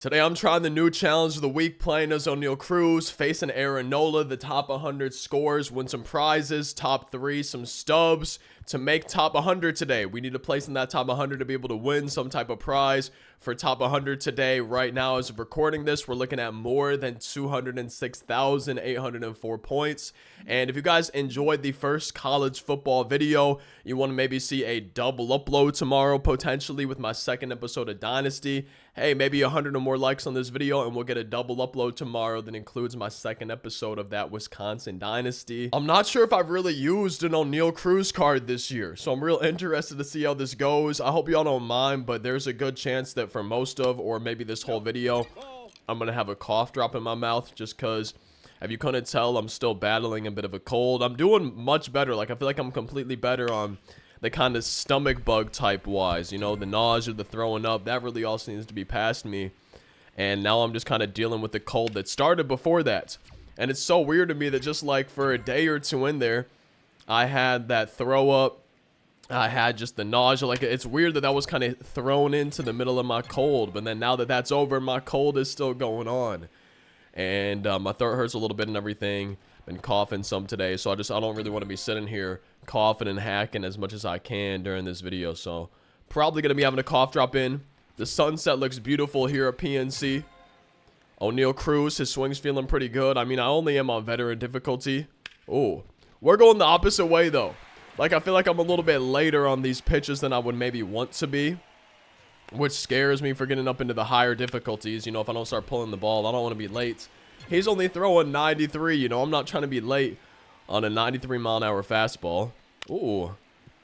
Today I'm trying the new challenge of the week, playing as Oneil Cruz, facing Aaronola, the top 100 scores, win some prizes, top 3, some stubs to make top 100 today. We need to place in that top 100 to be able to win some type of prize for top 100 today. Right now, as of recording this, we're looking at more than 206,804 points. And if you guys enjoyed the first college football video, you want to maybe see a double upload tomorrow, potentially with my second episode of Dynasty. Hey, maybe 100 or more likes on this video and we'll get a double upload tomorrow that includes my second episode of that Wisconsin Dynasty. I'm not sure if I've really used an Oneil Cruz card this year, so I'm real interested to see how this goes. I hope y'all don't mind, but there's a good chance that for most of, or maybe this whole video, I'm gonna have a cough drop in my mouth just because, if you couldn't tell, I'm still battling a bit of a cold. I'm doing much better. Like, I feel like I'm completely better on the kind of stomach bug type wise, you know, the nausea, the throwing up, that really all seems to be past me. And now I'm just kind of dealing with the cold that started before that. And it's so weird to me that just like for a day or two in there, I had that throw up, I had just the nausea. Like, it's weird that that was kind of thrown into the middle of my cold, but then now that that's over, my cold is still going on. And my throat hurts a little bit and everything. Been coughing some today, so I don't really want to be sitting here coughing and hacking as much as I can during this video. So probably gonna be having a cough drop in. The sunset looks beautiful here at PNC. Oneil Cruz, his swing's feeling pretty good. I mean, I only am on veteran difficulty. Oh, we're going the opposite way though. Like, I feel like I'm a little bit later on these pitches than I would maybe want to be, which scares me for getting up into the higher difficulties. You know, if I don't start pulling the ball, I don't want to be late. He's only throwing 93, you know, I'm not trying to be late on a 93-mile-an-hour fastball. Ooh,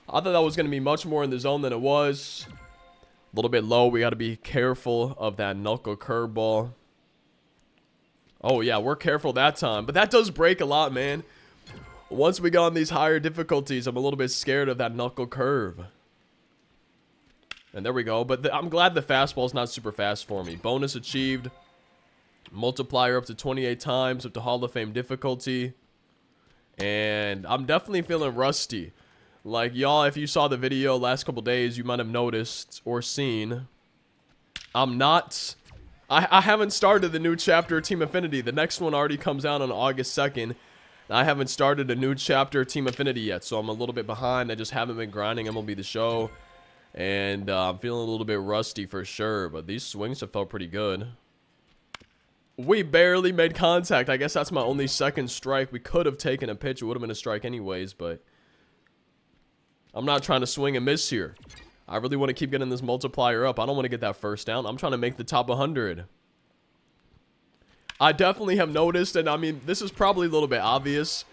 I thought that was going to be much more in the zone than it was. A little bit low. We got to be careful of that knuckle curveball. Oh, yeah, we're careful that time. But that does break a lot, man. Once we go on these higher difficulties, I'm a little bit scared of that knuckle curve. And there we go. But I'm glad the fastball's not super fast for me. Bonus achieved. Multiplier up to 28 times, up to Hall of Fame difficulty. And I'm definitely feeling rusty. Like, y'all, if you saw the video last couple days, you might have noticed or seen I'm not... I haven't started the new chapter of Team Affinity. The next one already comes out on August 2nd. I haven't started a new chapter of Team Affinity yet, so I'm a little bit behind. I just haven't been grinding MLB The Show. And I'm feeling a little bit rusty for sure, but these swings have felt pretty good. We barely made contact. I guess that's my only second strike. We could have taken a pitch. It would have been a strike anyways, but I'm not trying to swing and miss here. I really want to keep getting this multiplier up. I don't want to get that first down. I'm trying to make the top 100. I definitely have noticed, and I mean, this is probably a little bit obvious.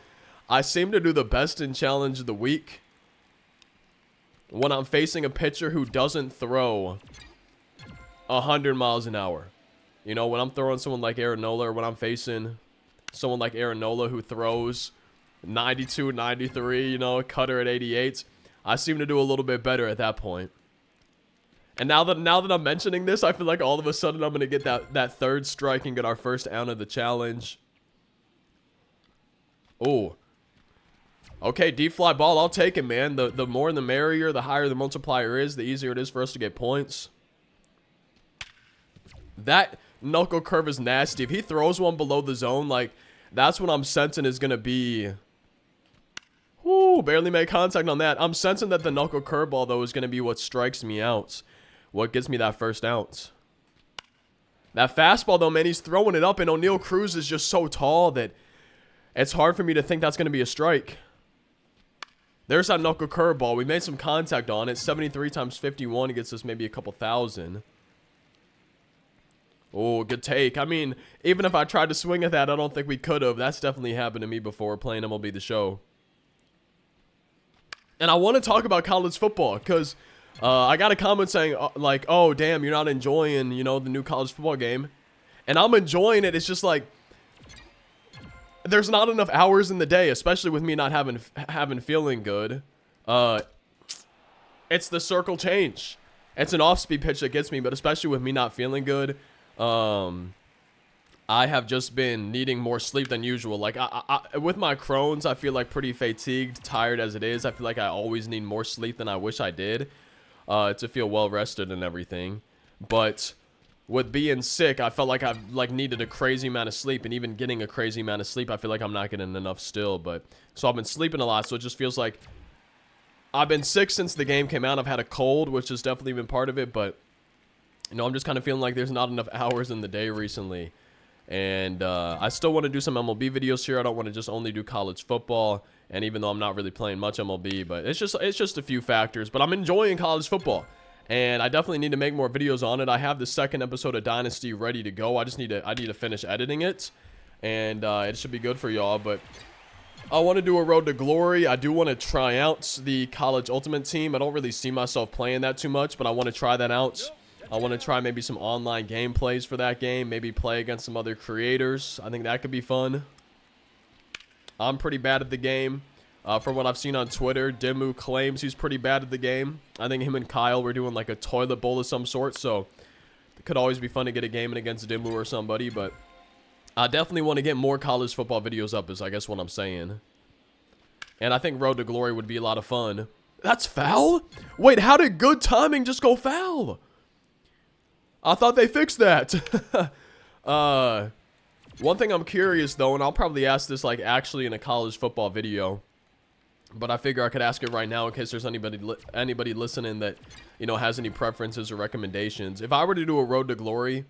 I seem to do the best in challenge of the week when I'm facing a pitcher who doesn't throw 100 miles an hour. You know, when I'm throwing someone like Aaronola, or when I'm facing someone like Aaronola who throws 92, 93, you know, a cutter at 88, I seem to do a little bit better at that point. And now that I'm mentioning this, I feel like all of a sudden I'm going to get that third strike and get our first out of the challenge. Oh. Okay, deep fly ball, I'll take it, man. The more the merrier, the higher the multiplier is, the easier it is for us to get points. That knuckle curve is nasty. If he throws one below the zone, like, that's what I'm sensing is going to be. Whoo, barely made contact on that. I'm sensing that the knuckle curveball, though, is going to be what strikes me out. What gets me that first out. That fastball, though, man, he's throwing it up, and Oneil Cruz is just so tall that it's hard for me to think that's going to be a strike. There's that knuckle curveball. We made some contact on it. 73 times 51 gets us maybe a couple thousand. Oh, good take. I mean, even if I tried to swing at that, I don't think we could have. That's definitely happened to me before playing MLB The Show. And I want to talk about college football because I got a comment saying, like, oh, damn, you're not enjoying, you know, the new college football game. And I'm enjoying it. It's just like, there's not enough hours in the day, especially with me not having feeling good. It's the circle change. It's an off-speed pitch that gets me, but especially with me not feeling good, I have just been needing more sleep than usual. Like, with my Crohn's, I feel like pretty fatigued, tired as it is. I feel like I always need more sleep than I wish I did to feel well rested and everything. But with being sick, I felt like I needed a crazy amount of sleep, and even getting a crazy amount of sleep, I feel like I'm not getting enough still. But so I've been sleeping a lot, so it just feels like I've been sick since the game came out. I've had a cold, which has definitely been part of it, but you know, I'm just kind of feeling like there's not enough hours in the day recently. And I still want to do some MLB videos here. I don't want to just only do college football, and even though I'm not really playing much MLB, but it's just a few factors. But I'm enjoying college football, and I definitely need to make more videos on it. I have the second episode of Dynasty ready to go. I need to finish editing it, and it should be good for y'all. But I want to do a Road to Glory. I do want to try out the College Ultimate Team. I don't really see myself playing that too much, but I want to try that out. I want to try maybe some online gameplays for that game. Maybe play against some other creators. I think that could be fun. I'm pretty bad at the game. From what I've seen on Twitter, Dimu claims he's pretty bad at the game. I think him and Kyle were doing like a toilet bowl of some sort, so it could always be fun to get a game in against Dimu or somebody, but I definitely want to get more college football videos up is I guess what I'm saying. And I think Road to Glory would be a lot of fun. That's foul? Wait, how did good timing just go foul? I thought they fixed that. One thing I'm curious though, and I'll probably ask this like actually in a college football video, but I figure I could ask it right now in case there's anybody listening that, you know, has any preferences or recommendations. If I were to do a Road to Glory,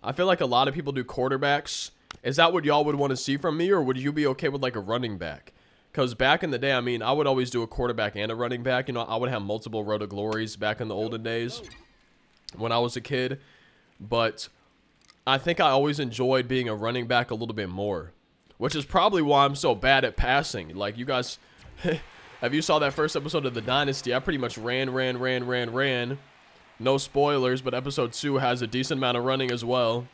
I feel like a lot of people do quarterbacks. Is that what y'all would want to see from me, or would you be okay with like a running back? Because back in the day, I mean, I would always do a quarterback and a running back. You know, I would have multiple Road to Glories back in the olden days when I was a kid, but I think I always enjoyed being a running back a little bit more, which is probably why I'm so bad at passing. Like, you guys, if you saw that first episode of the Dynasty, I pretty much ran. No spoilers, but episode 2 has a decent amount of running as well.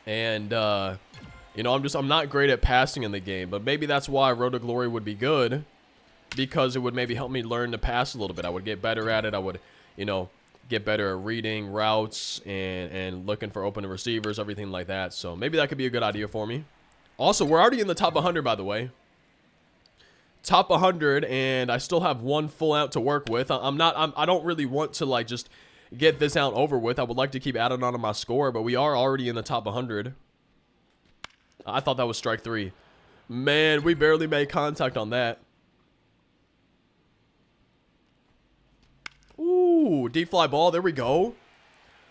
And, you know, I'm not great at passing in the game, but maybe that's why Road to Glory would be good, because it would maybe help me learn to pass a little bit. I would get better at it. I would, you know, get better at reading routes and looking for open receivers, everything like that. So maybe that could be a good idea for me. Also, we're already in the top 100, by the way. Top 100, and I still have one full out to work with. I don't really want to like just get this out over with. I would like to keep adding on to my score, but we are already in the top 100. I thought that was strike 3. Man, we barely made contact on that. Ooh, deep fly ball. There we go.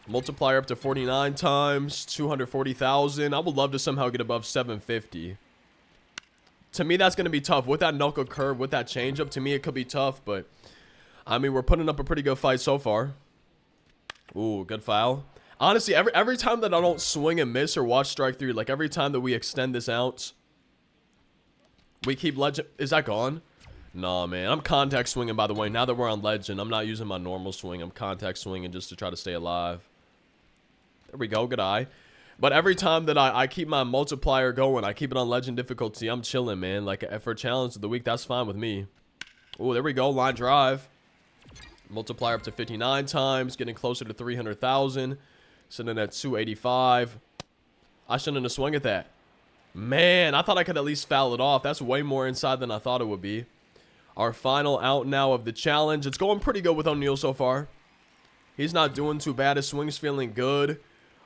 Multiplier up to 49 times, 240,000. I would love to somehow get above 750. To me, that's going to be tough. With that knuckle curve, with that changeup, to me, it could be tough. But, I mean, we're putting up a pretty good fight so far. Ooh, good foul. Honestly, every time that I don't swing and miss or watch strike 3, like every time that we extend this out, we keep legend. Is that gone? Nah, man. I'm contact swinging, by the way. Now that we're on legend, I'm not using my normal swing. I'm contact swinging just to try to stay alive. There we go. Good eye. But every time that I keep my multiplier going, I keep it on legend difficulty, I'm chilling, man. Like, for challenge of the week, that's fine with me. Ooh, there we go. Line drive. Multiplier up to 59 times, getting closer to 300,000. Sitting at 285. I shouldn't have swung at that. Man, I thought I could at least foul it off. That's way more inside than I thought it would be. Our final out now of the challenge. It's going pretty good with Oneil so far. He's not doing too bad. His swing's feeling good.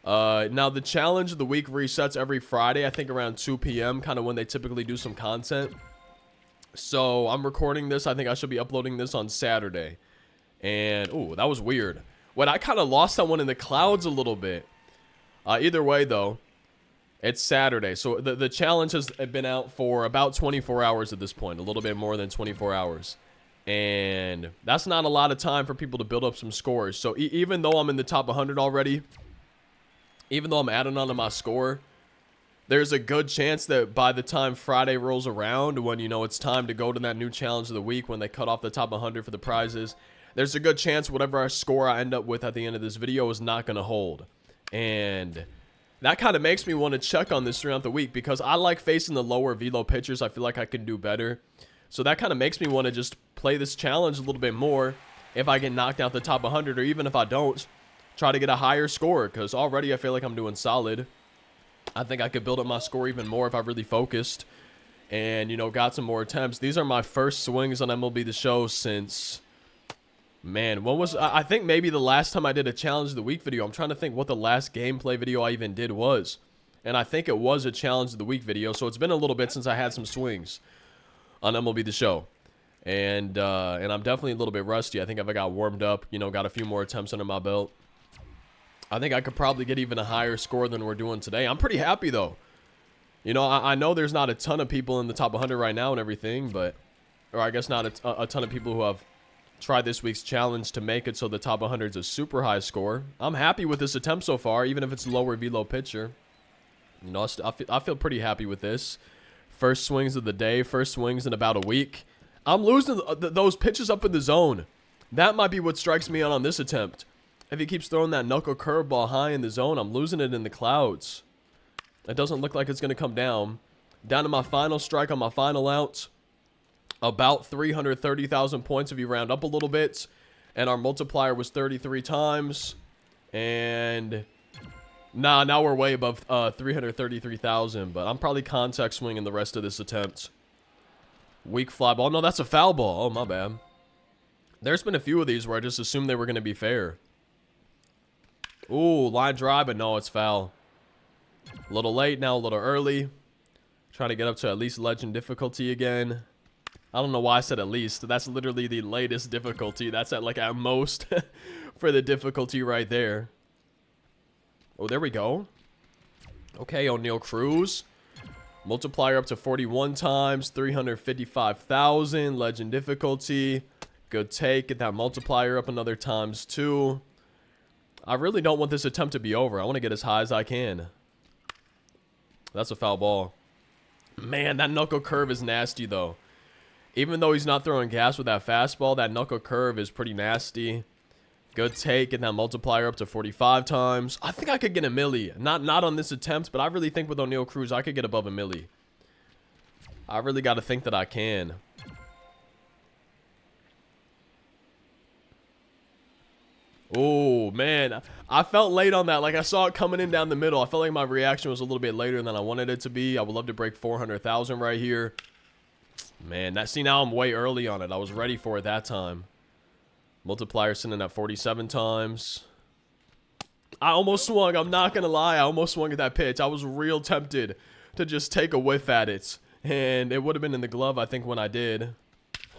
Now, the challenge of the week resets every Friday, I think around 2 p.m., kind of when they typically do some content. So, I'm recording this. I think I should be uploading this on Saturday. And, ooh, that was weird. Wait, I kind of lost that one in the clouds a little bit. Either way, though, it's Saturday. So, the challenge has been out for about 24 hours at this point. A little bit more than 24 hours. And that's not a lot of time for people to build up some scores. So, even though I'm in the top 100 already, even though I'm adding on to my score, there's a good chance that by the time Friday rolls around, when, you know, it's time to go to that new challenge of the week, when they cut off the top 100 for the prizes, there's a good chance whatever score I end up with at the end of this video is not going to hold. And that kind of makes me want to check on this throughout the week, because I like facing the lower velo pitchers. I feel like I can do better. So that kind of makes me want to just play this challenge a little bit more if I get knocked out the top 100, or even if I don't, try to get a higher score, because already I feel like I'm doing solid. I think I could build up my score even more if I really focused and, you know, got some more attempts. These are my first swings on MLB The Show since Man, when was... I think maybe the last time I did a challenge of the week video. I'm trying to think what the last gameplay video I even did was. And I think it was a challenge of the week video. So it's been a little bit since I had some swings on MLB The Show. And I'm definitely a little bit rusty. I think if I got warmed up, you know, got a few more attempts under my belt, I think I could probably get even a higher score than we're doing today. I'm pretty happy, though. You know, I know there's not a ton of people in the top 100 right now and everything, but... Or I guess not a ton of people who have tried this week's challenge to make it so the top 100 is a super high score. I'm happy with this attempt so far, even if it's lower velo pitcher. You know, I feel pretty happy with this. First swings of the day, first swings in about a week. I'm losing those pitches up in the zone. That might be what strikes me out on this attempt. If he keeps throwing that knuckle curveball high in the zone, I'm losing it in the clouds. It doesn't look like it's going to come down. Down to my final strike on my final out. About 330,000 points if you round up a little bit. And our multiplier was 33 times. And... Nah, now we're way above 333,000. But I'm probably contact swinging the rest of this attempt. Weak fly ball. No, that's a foul ball. Oh, my bad. There's been a few of these where I just assumed they were going to be fair. Ooh, line drive, but no, it's foul. A little late now, a little early. Trying to get up to at least legend difficulty again. I don't know why I said at least. That's literally the latest difficulty. That's at like at most for the difficulty right there. Oh, there we go. Okay, Oneil Cruz. Multiplier up to 41 times. 355,000. Legend difficulty. Good take. Get that multiplier up another times 2. I really don't want this attempt to be over. I want to get as high as I can. That's a foul ball. Man, that knuckle curve is nasty, though. Even though he's not throwing gas with that fastball, that knuckle curve is pretty nasty. Good take. Get that multiplier up to 45 times. I think I could get a milli. Not on this attempt, but I really think with Oneil Cruz, I could get above a milli. I really got to think that I can. Oh, man. I felt late on that. Like, I saw it coming in down the middle. I felt like my reaction was a little bit later than I wanted it to be. I would love to break 400,000 right here. Man, see, now I'm way early on it. I was ready for it that time. Multiplier sitting at 47 times. I almost swung. I'm not going to lie. I almost swung at that pitch. I was real tempted to just take a whiff at it. And it would have been in the glove, I think, when I did.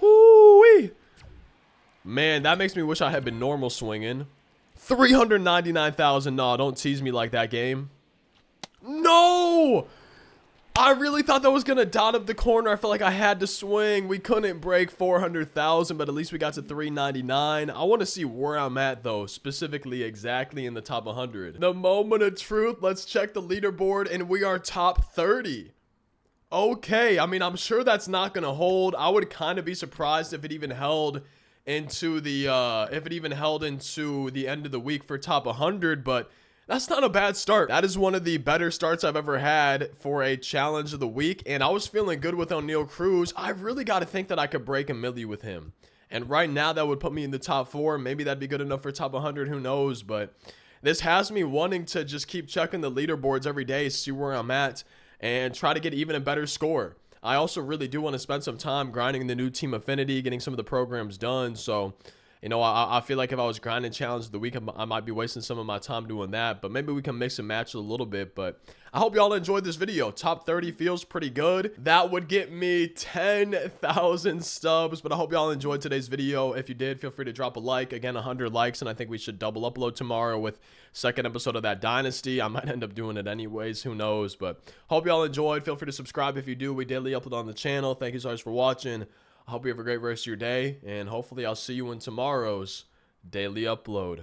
Whoo-wee! Man, that makes me wish I had been normal swinging. 399,000. No, don't tease me like that, game. No! I really thought that was going to dot up the corner. I felt like I had to swing. We couldn't break 400,000, but at least we got to 399. I want to see where I'm at, though, specifically exactly in the top 100. The moment of truth. Let's check the leaderboard, and we are top 30. Okay, I mean, I'm sure that's not going to hold. I would kind of be surprised if it even held into the end of the week for top 100, but that's not a bad start. That is one of the better starts I've ever had for a challenge of the week, and I was feeling good with Oneil Cruz. I really got to think that I could break a milli with him, and right now that would put me in the top 4. Maybe that'd be good enough for top 100, who knows, but this has me wanting to just keep checking the leaderboards every day, see where I'm at, and try to get even a better score. I also really do want to spend some time grinding the new team affinity, getting some of the programs done. So, you know, I feel like if I was grinding challenge of the week, I might be wasting some of my time doing that. But maybe we can mix and match it a little bit. But I hope y'all enjoyed this video. Top 30 feels pretty good. That would get me 10,000 stubs. But I hope y'all enjoyed today's video. If you did, feel free to drop a like. Again, 100 likes. And I think we should double upload tomorrow with second episode of that Dynasty. I might end up doing it anyways. Who knows? But hope y'all enjoyed. Feel free to subscribe if you do. We daily upload on the channel. Thank you so much for watching. I hope you have a great rest of your day, and hopefully I'll see you in tomorrow's daily upload.